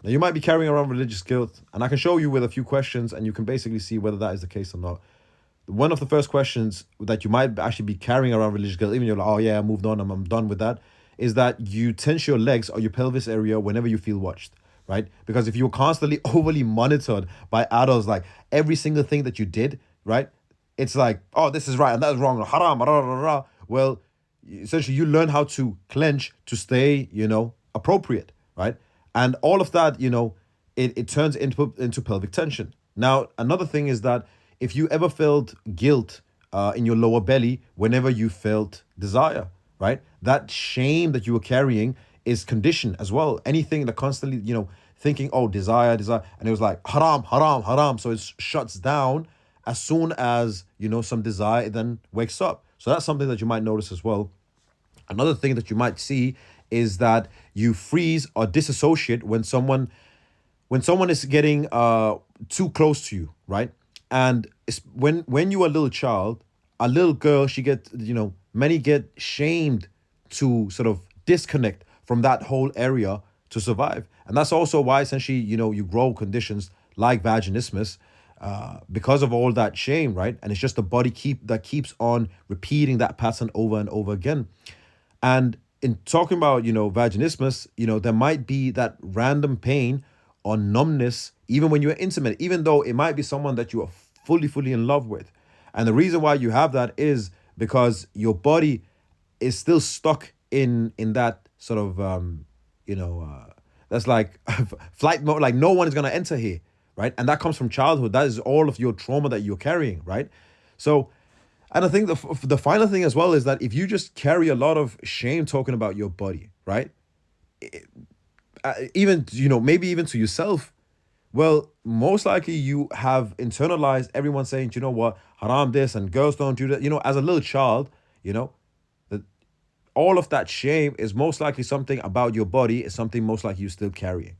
Now, you might be carrying around religious guilt, and I can show you with a few questions, and you can basically see whether that is the case or not. One of the first questions that you might actually be carrying around religious guilt, even you're like, oh yeah, I moved on, I'm done with that, is that you tense your legs or your pelvis area whenever you feel watched, right? Because if you're constantly overly monitored by adults, like every single thing that you did, right? It's like, oh, this is right and that's wrong, haram, rah, rah, rah. Well, essentially, you learn how to clench to stay, appropriate, right? And all of that, it turns into pelvic tension. Now, another thing is that if you ever felt guilt in your lower belly whenever you felt desire, right? That shame that you were carrying is conditioned as well. Anything that constantly, thinking, oh, desire, desire, and it was like haram, haram, haram. So it shuts down as soon as, some desire then wakes up. So that's something that you might notice as well. Another thing that you might see is that you freeze or disassociate when someone is getting too close to you, right? And it's when you are a little child, a little girl, she get many get shamed to sort of disconnect from that whole area to survive, and that's also why essentially you grow conditions like vaginismus because of all that shame, right? And it's just the body keeps on repeating that pattern over and over again. And in talking about, vaginismus, there might be that random pain or numbness, even when you're intimate, even though it might be someone that you are fully, fully in love with. And the reason why you have that is because your body is still stuck in that sort of, that's like flight mode, like no one is going to enter here, right? And that comes from childhood. That is all of your trauma that you're carrying, right? So, and I think the final thing as well is that if you just carry a lot of shame talking about your body, right? Even, maybe even to yourself, well, most likely you have internalized everyone saying, you know what, haram this and girls don't do that. As a little child, that all of that shame is most likely something about your body is something most likely you're still carrying.